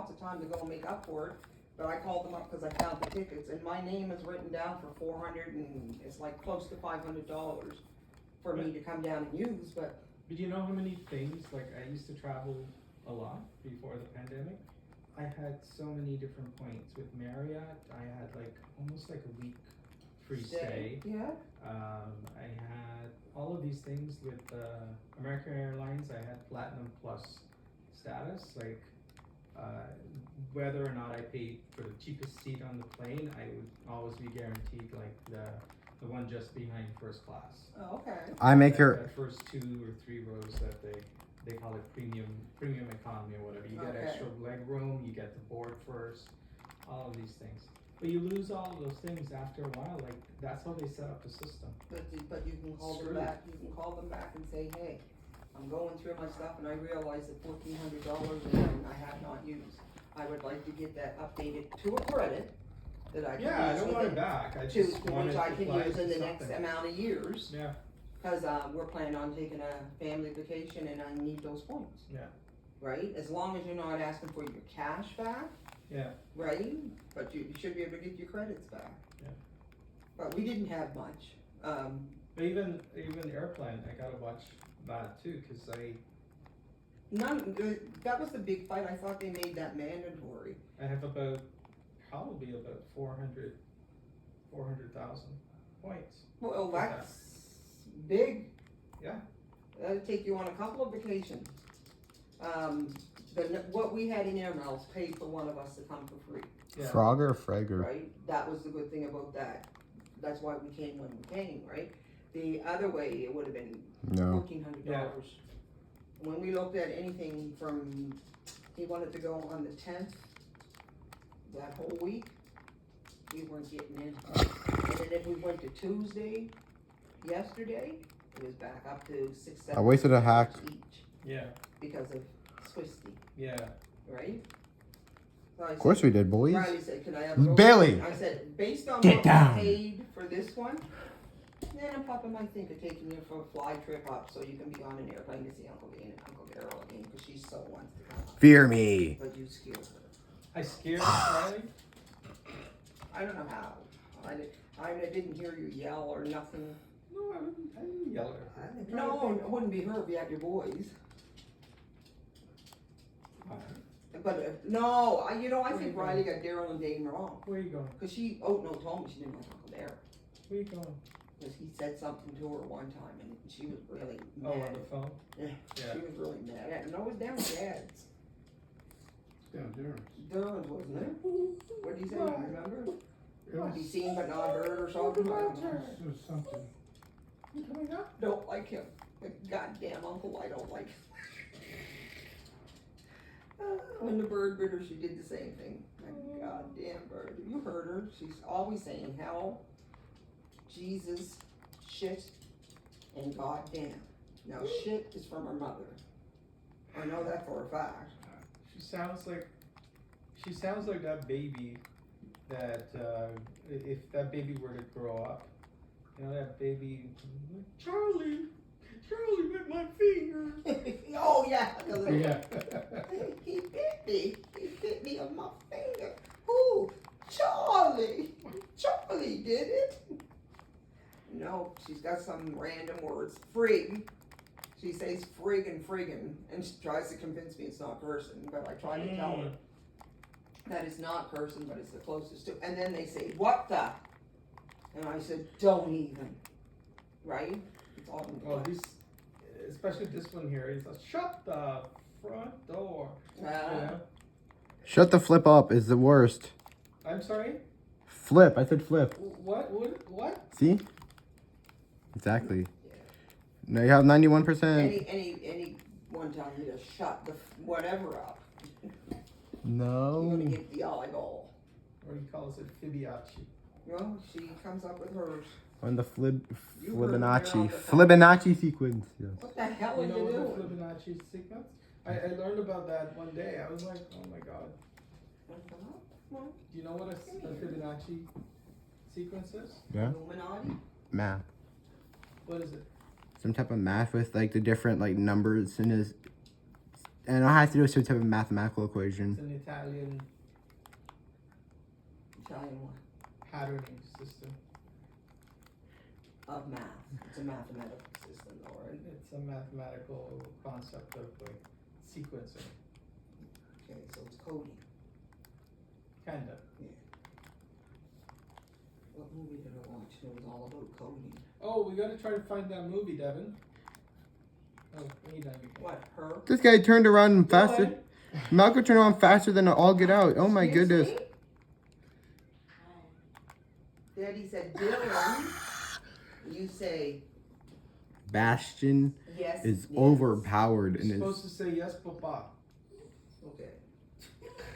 lots of time to go and make up for it. But I called them up because I found the tickets, and my name is written down for 400, and it's like close to $500 for me to come down and use, but. But you know how many things, like I used to travel a lot before the pandemic. I had so many different points with Marriott. I had like almost like a week free stay. Yeah. I had all of these things with American Airlines. I had Platinum Plus status, like whether or not I paid for the cheapest seat on the plane, I would always be guaranteed like the one just behind first class. Oh, okay. I make her. That first 2 or 3 rows that they call it premium economy or whatever. You get Okay. extra leg room, you get the board first, all of these things. But you lose all of those things after a while. Like that's how they set up the system. But you can call them Screwed. back, you can call them back and say, hey, I'm going through my stuff and I realize that $1,400 and I have not used. I would like to get that updated to a credit that I can use. Yeah, I don't with want it back. I To, just want which it I to can apply use to in the next something. amount of years. Yeah, Cause, we're planning on taking a family vacation and I need those points. Yeah. Right, as long as you're not asking for your cash back. Yeah. Right, but you should be able to get your credits back. Yeah. But we didn't have much, but even airplane, I gotta watch that too, cause that was the big fight, I thought they made that mandatory. I have probably about 400,000 points. Well, that's big. Yeah. That'll take you on a couple of vacations. What we had in Air Miles paid for one of us to come for free, Yeah. Frogger or Fragger? right? That was the good thing about that. That's why we came when we came, right? The other way, it would have been No. $1,400. When we looked at anything from, he wanted to go on the 10th, that whole week, we weren't getting in. And then if we went to Tuesday, yesterday, it was back up to $6-7 I wasted a hack. each Yeah. because of Swisty, Yeah. right? So Of course we did, boys. Riley said, "Can I have a go?" Bailey! I said, based on Get what down. we paid for this one, then Papa might think of taking you for a fly trip up so you can be on an airplane to see Uncle Dean and Uncle Daryl again, because she so wants to come. Fear me. But you scared her. I scared Riley. I don't know how. I didn't hear you yell or nothing. No, I didn't yell at her. No, it wouldn't be her, it'd be at your boys. But, no, I think Riley got Daryl and Dane wrong. Where are you going? Cause told me she didn't like Uncle Daryl. Where are you going? Cause he said something to her one time and she was really Oh, mad. on the phone? Yeah, Yeah. she was really mad at, no, it was down Dad's. Down there. Darren's, wasn't it? What did he say, you remember? What, he seen but not heard or something? I don't know. It was something. You coming up? Don't like him. Goddamn uncle, I don't like him. When the bird bit her, she did the same thing. That goddamn bird. You heard her. She's always saying hell, Jesus, shit, and goddamn. Now shit is from her mother. I know that for a fact. She sounds like that baby that if that baby were to grow up, you know that baby, Charlie bit my finger. Oh yeah. Yeah. He bit me. He bit me on my finger. Who? Charlie. Charlie did it. No, she's got some random words. Frig. She says frig and friggin', and she tries to convince me it's not cursing, but I try to tell her that it's not cursing, but it's the closest to. And then they say, what the? And I said, don't even. Right? It's all in Well, especially this one here, is shut the front door. Yeah. Shut the flip up is the worst. I'm sorry. Flip. I said flip. What? See? Exactly. No, you have 91%. Any one time you just shut the whatever up. You're No. gonna get the eyeball. Or he calls it Fibonacci. Well, she comes up with hers. On the You heard me Fibonacci. all the time. Fibonacci sequence. Yes. What the hell You are know you what the doing? Fibonacci sequence? I learned about that one day. I was like, oh my god. Do you know what a Fibonacci sequence is? Yeah. Illuminati? Math. What is it? Some type of math with like the different like numbers in his And all I have to do is some type of mathematical equation. It's an Italian Italian one patterning system. of math. It's a mathematical system, though, right? It's a mathematical concept of like sequencing, Okay, so it's coding. kinda. What movie did I watch? It was all about coding. Oh, we gotta try to find that movie, Devin. Oh, we done again. What, her? This guy turned around Go faster. ahead. Malcolm turned around faster than all get out. Oh my Excuse goodness. me? Daddy said, Dylan, you say, Bastion yes. is yes. overpowered You're and is. supposed to say yes, papa. Okay.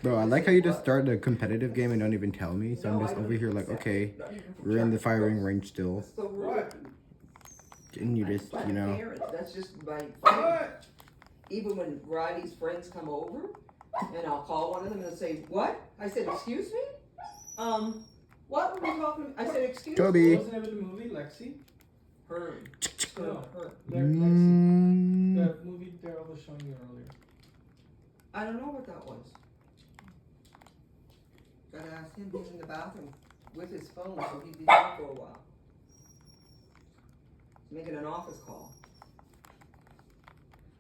Bro, I like how you just start a competitive game and don't even tell me. So I'm No, just I over don't here like, accept okay, it. Not even from we're in the Chuck. firing range still. That's so rude. What? And you just, That's you my know. parents. That's just my friends. What? Even when Riley's friends come over, and I'll call one of them and say, what? I said, excuse me? What were we talking? I said, excuse Toby. me? Wasn't it in the movie Lexi? Her. No. Her. Lexi. Mm, The movie Daryl was showing you earlier. I don't know what that was. Gotta ask him. He's in the bathroom with his phone, so he'd be there for a while. He's making an office call.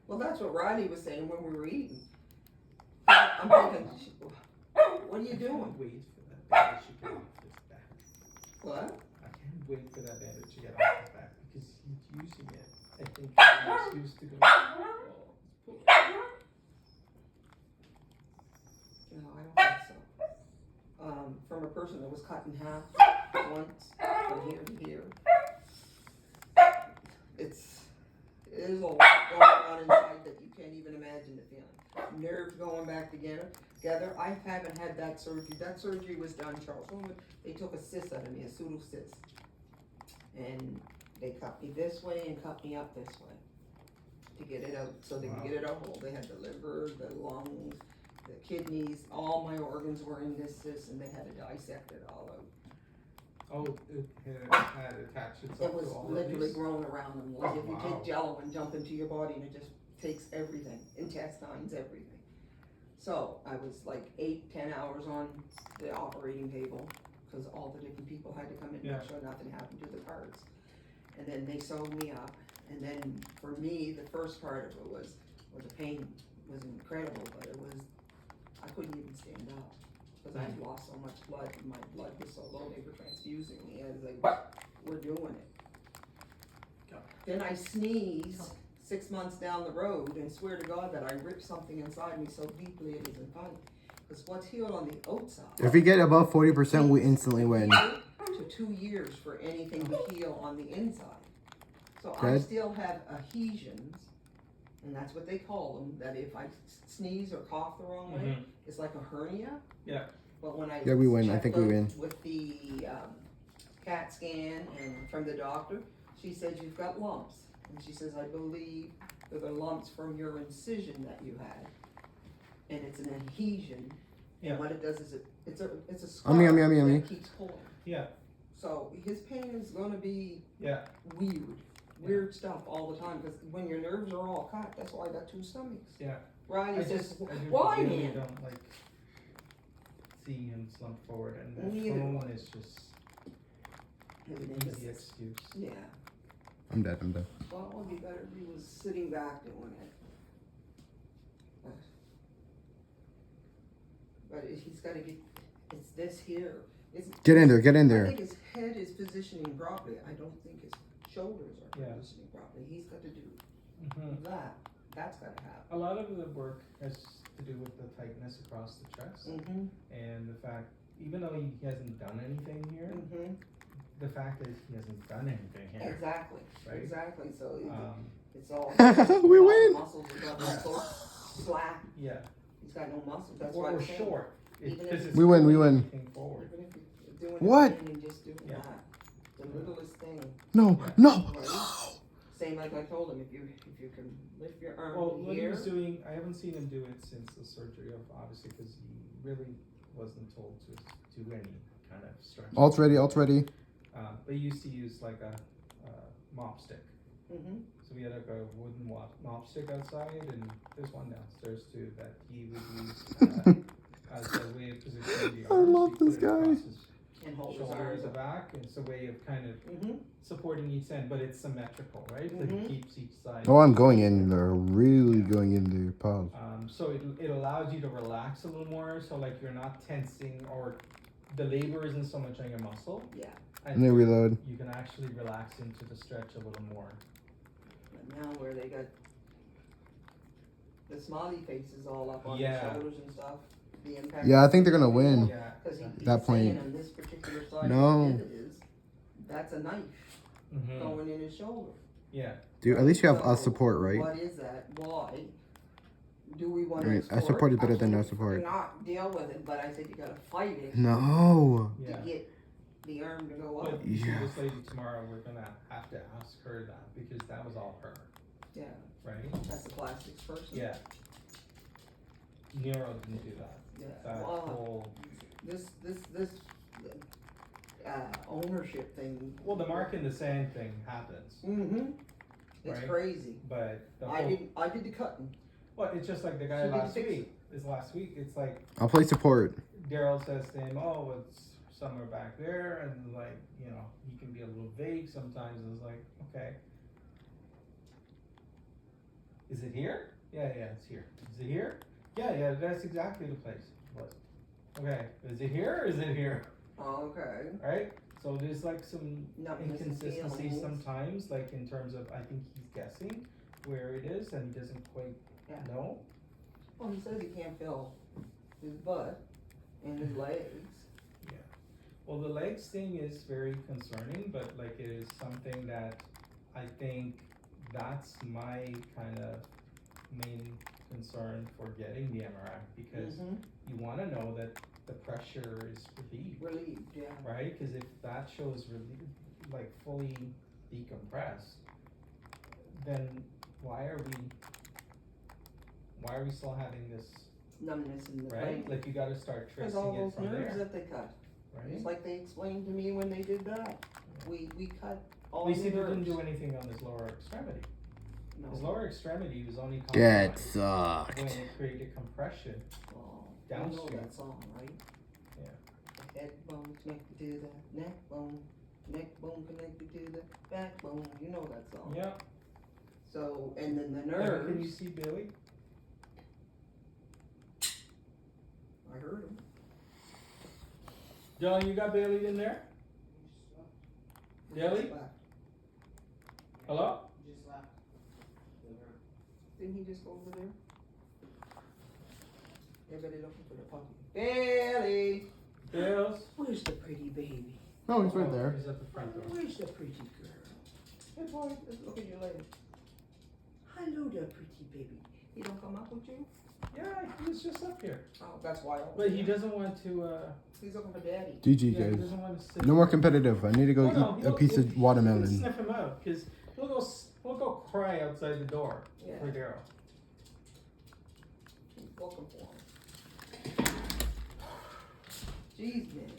Well, that's what Riley was saying when we were eating. I'm thinking, what are you doing? Wait for that bandage to get off his back. What? I can't wait for that bandage to get off his back because he's using it. I think it's an excuse to go. No, I don't think so. From a person that was cut in half once from here to here. It is a lot going on inside that you can't even imagine the feeling. Nerves going back together. I haven't had that surgery. That surgery was done, Charles. They took a cyst out of me, a pseudo cyst. And they cut me this way and cut me up this way to get it out, so they could get it out whole. They had the liver, the lungs, the kidneys, all my organs were in this cyst, and they had to dissect it all out. Oh, it had attached itself It was to all literally of these. grown around them, like if you Wow. take Jello and dump into your body, and it just takes everything, intestines, everything. So I was like 8-10 hours on the operating table, because all the different people had to come in and Yeah. make sure nothing happened to the parts. And then they sewed me up, and then for me, the first part of it was the pain was incredible, but it was, I couldn't even stand up. Because I had lost so much blood, and my blood was so low, they were transfusing me, I was like, we're doing it. Go. Then I sneeze 6 months down the road and swear to God that I ripped something inside me so deeply it isn't funny. Because what's healed on the outside. if we get above 40%, we instantly win. To 2 years for anything to heal on the inside. So I Good. still have adhesions, and that's what they call them, that if I sneeze or cough the wrong way, Mhm. it's like a hernia. Yeah. But when I Yeah, we win. I checked think we out win. with the CAT scan and from the doctor, she said you've got lumps, and she says I believe they're the lumps from your incision that you had, and it's an adhesion. Yeah. And what it does is it's a scar Yummy, yummy, yummy, yummy. that keeps pulling. Yeah. So his pain is gonna be Yeah. weird stuff all the time, because when your nerves are all cut, that's why I got 2 stomachs. Yeah. Riley I says, just why, really man? don't like seeing him slump forward, and the Neither do phone I. is just Everything an is- easy excuse. Yeah, I'm dead. I'm dead. well, it would be better if he was sitting back doing it. But he's gotta get, it's this here. It's, Get in there. Get in I there. think his head is positioning properly. I don't think his shoulders are Yeah. positioning properly. He's got to do Mhm. that. That's gotta happen. A lot of the work has to do with the tightness across the chest, Mm-hmm, and the fact, even though he hasn't done anything here, mm-hmm. the fact is he hasn't done anything here. Exactly, Right. exactly. So it's all. We all win. the muscles are got so slack. Yeah. He's got no muscle. That's Or why we're I'm saying, short. Even Because if- it's We win, we pulling win. everything forward. Even if you're doing What? it and just doing Yeah. that, the littlest thing. No. No. Same like I told him, if you can lift your arm Well, what he here. was doing, I haven't seen him do it since the surgery, obviously, because he really wasn't told to do any kind of stretching. Alt ready. Alt ready. But he used to use like a mop stick. Mm-hmm. So we had like a wooden mop stick outside, and there's one downstairs too that he would use as a way of positioning the I arms. love He put this it guy. across his And hold his shoulder arms at the up. back, and it's a way of kind of Mm-hmm. supporting each end, but it's symmetrical, right? Like Mhm. it keeps each side. Oh, I'm going in there, really going in there. Pause. So it allows you to relax a little more, so like you're not tensing, or the labor isn't so much on your muscle, Yeah. And then reload. you can actually relax into the stretch a little more. But now where they got the smiley faces all up on Yeah. the shoulders and stuff, the impact. Yeah, I think they're gonna win. Yeah. Because he's That point. saying on this particular side No. of the head is, that's a knife Mm-hmm. going in his shoulder. Yeah. Dude, at least you have So, us support, right? What is that? Why? Do we want Right, to I support is better than no Actually, support. not deal with it, but I said you gotta fight it No. to Yeah. get the arm to go up. But you see Yeah. this lady tomorrow, we're gonna have to ask her that, because that was all her, Yeah, right? that's the plastics person. Yeah. Nero didn't do that. Yeah. That Well, whole, this ownership thing. well, the mark in the sand thing happens, Mm-hmm. It's Right. crazy. but the I whole, did the cutting. well, it's just like the guy She didn't last fix week, it's like, I'll play support. Daryl says to him, oh, it's somewhere back there, and like, you know, he can be a little vague sometimes, and it's like, okay. Is it here? Yeah, it's here. Is it here? Yeah, that's exactly the place. What? Okay, is it here or is it here? Okay. Right? So there's like some Not missing inconsistencies feelings. sometimes, like in terms of, I think he's guessing where it is and he doesn't quite Yeah. know. Well, he says he can't feel his butt and his legs. Well, the legs thing is very concerning, but like it is something that I think that's my kind of main concern for getting the MRI, because Mhm. you want to know that the pressure is relieved, Relieved, yeah. right? Because if that shows like fully decompressed, then why are we still having this, Numbness in the right? leg. Like you got to start Because tracing all it those from nerves there, that they cut. right? It's like they explained to me when they did that. We cut all At least the he nerves. didn't do anything on his lower extremity. His No. lower extremity was only That compromised when sucked. it created compression. Oh, you know Downstream. that song, right? Yeah. The head bone connected to the neck bone connected to the backbone. You know that song. Yeah. So, and then the Can you nerves. see Billy? I heard him. Dylan, you got Bailey in there? Billy? Hello? Didn't he just go over there? Everybody looking for the puppy. Bailey! Bills? Where's the pretty baby? No, he's right there. He's at the front door. Where's the pretty girl? Hey boy, let's look at your leg. Hello there, pretty baby. He don't come up with you? Yeah, he was just up here. Oh, that's why. But he doesn't want to, He's looking for daddy. GG, he guys. doesn't want to sit. No more competitive. I need to go Oh, no, eat a piece of You can watermelon. sniff him out, because he'll go cry outside the door Yeah. for Daryl. Keep looking for him. Jeez, man.